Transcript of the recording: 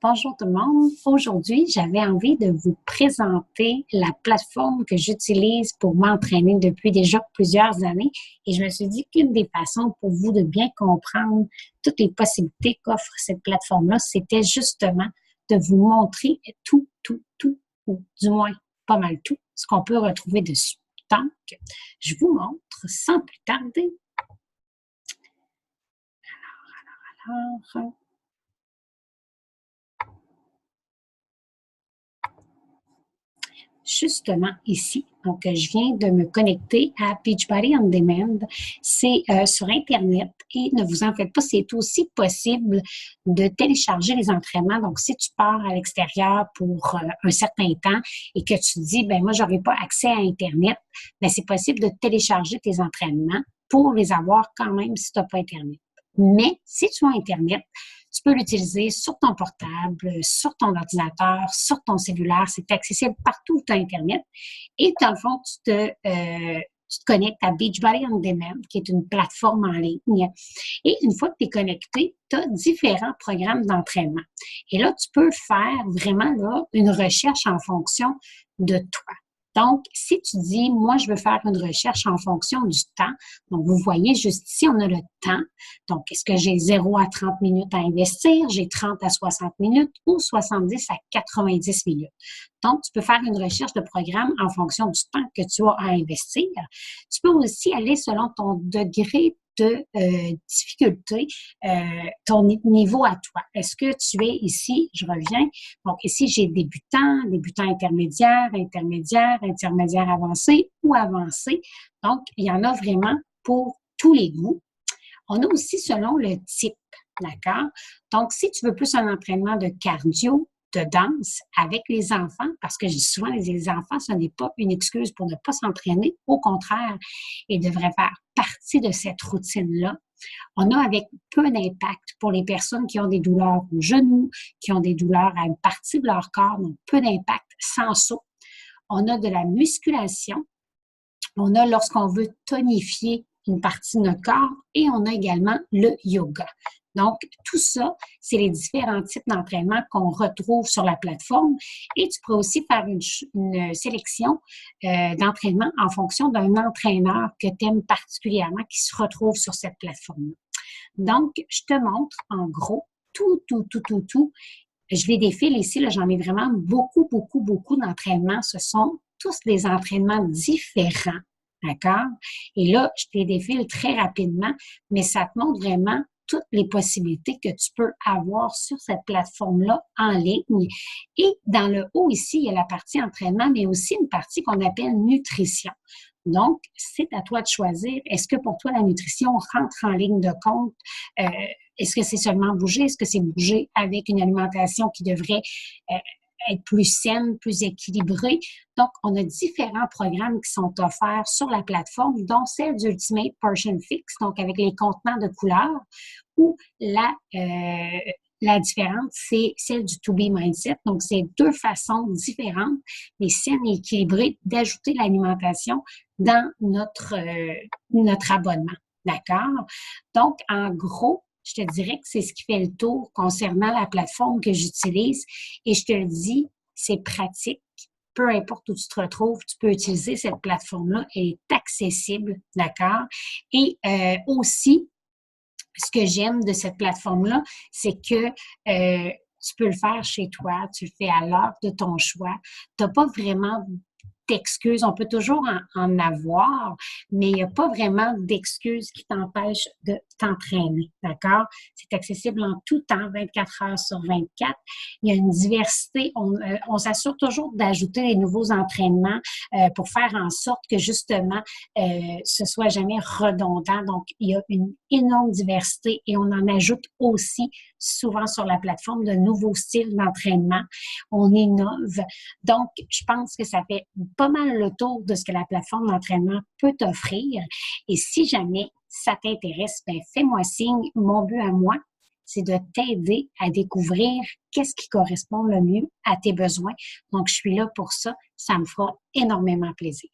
Bonjour tout le monde. Aujourd'hui, j'avais envie de vous présenter la plateforme que j'utilise pour m'entraîner depuis déjà plusieurs années. Et je me suis dit qu'une des façons pour vous de bien comprendre toutes les possibilités qu'offre cette plateforme-là, c'était justement de vous montrer tout, ou du moins pas mal tout, ce qu'on peut retrouver dessus. Donc, je vous montre sans plus tarder. Alors, justement ici. Donc, je viens de me connecter à Beachbody On Demand. C'est sur Internet et ne vous en faites pas, c'est aussi possible de télécharger les entraînements. Donc, si tu pars à l'extérieur pour un certain temps et que tu dis, ben moi, j'aurai pas accès à Internet, ben c'est possible de télécharger tes entraînements pour les avoir quand même si tu n'as pas Internet. Mais si tu as Internet, tu peux l'utiliser sur ton portable, sur ton ordinateur, sur ton cellulaire. C'est accessible partout où tu as Internet. Et dans le fond, tu te connectes à Beachbody On Demand, qui est une plateforme en ligne. Et une fois que tu es connecté, tu as différents programmes d'entraînement. Et là, tu peux faire vraiment là, une recherche en fonction de toi. Donc, si tu dis, moi, je veux faire une recherche en fonction du temps, donc vous voyez juste ici, on a le temps. Donc, est-ce que j'ai 0 à 30 minutes à investir, j'ai 30 à 60 minutes ou 70 à 90 minutes? Donc, tu peux faire une recherche de programme en fonction du temps que tu as à investir. Tu peux aussi aller selon ton degré de difficulté, ton niveau à toi. Est-ce que tu es ici, je reviens, donc ici j'ai débutant intermédiaire, intermédiaire avancé ou avancé. Donc, il y en a vraiment pour tous les goûts. On a aussi selon le type, d'accord? Donc, si tu veux plus un entraînement de cardio, de danse avec les enfants, parce que je dis souvent, les enfants, ce n'est pas une excuse pour ne pas s'entraîner. Au contraire, ils devraient faire partie de cette routine-là. On a avec peu d'impact pour les personnes qui ont des douleurs au genou, qui ont des douleurs à une partie de leur corps, donc peu d'impact sans saut. On a de la musculation. On a lorsqu'on veut tonifier une partie de notre corps et on a également le yoga. Donc, tout ça, c'est les différents types d'entraînement qu'on retrouve sur la plateforme et tu pourrais aussi faire une sélection d'entraînement en fonction d'un entraîneur que tu aimes particulièrement qui se retrouve sur cette plateforme-là. Donc, je te montre en gros tout. Je les défile ici, là, j'en ai vraiment beaucoup d'entraînements. Ce sont tous des entraînements différents, d'accord? Et là, je te les défile très rapidement, mais ça te montre vraiment toutes les possibilités que tu peux avoir sur cette plateforme-là en ligne. Et dans le haut ici, il y a la partie entraînement, mais aussi une partie qu'on appelle nutrition. Donc, c'est à toi de choisir. Est-ce que pour toi, la nutrition rentre en ligne de compte? Est-ce que c'est seulement bouger? Est-ce que c'est bouger avec une alimentation qui devrait être plus saine, plus équilibrée? Donc, on a différents programmes qui sont offerts sur la plateforme, dont celle d'Ultimate Portion Fix, donc avec les contenants de couleurs, ou la différence, c'est celle du To Be Mindset. Donc, c'est deux façons différentes, mais saines et équilibrées, d'ajouter l'alimentation dans notre abonnement. D'accord? Donc, en gros, je te dirais que c'est ce qui fait le tour concernant la plateforme que j'utilise. Et je te le dis, c'est pratique. Peu importe où tu te retrouves, tu peux utiliser cette plateforme-là. Elle est accessible, d'accord? Et aussi, ce que j'aime de cette plateforme-là, c'est que tu peux le faire chez toi, tu le fais à l'heure de ton choix. Tu n'as pas vraiment d'excuses. On peut toujours en avoir, mais il n'y a pas vraiment d'excuses qui t'empêchent de t'entraîner, d'accord? C'est accessible en tout temps, 24 heures sur 24. Il y a une diversité. On s'assure toujours d'ajouter des nouveaux entraînements pour faire en sorte que justement, ce soit jamais redondant. Donc, il y a une énorme diversité et on en ajoute aussi souvent sur la plateforme de nouveaux styles d'entraînement. On innove. Donc, je pense que ça fait pas mal le tour de ce que la plateforme d'entraînement peut t'offrir. Et si jamais ça t'intéresse, ben fais-moi signe. Mon but à moi, c'est de t'aider à découvrir qu'est-ce qui correspond le mieux à tes besoins. Donc, je suis là pour ça. Ça me fera énormément plaisir.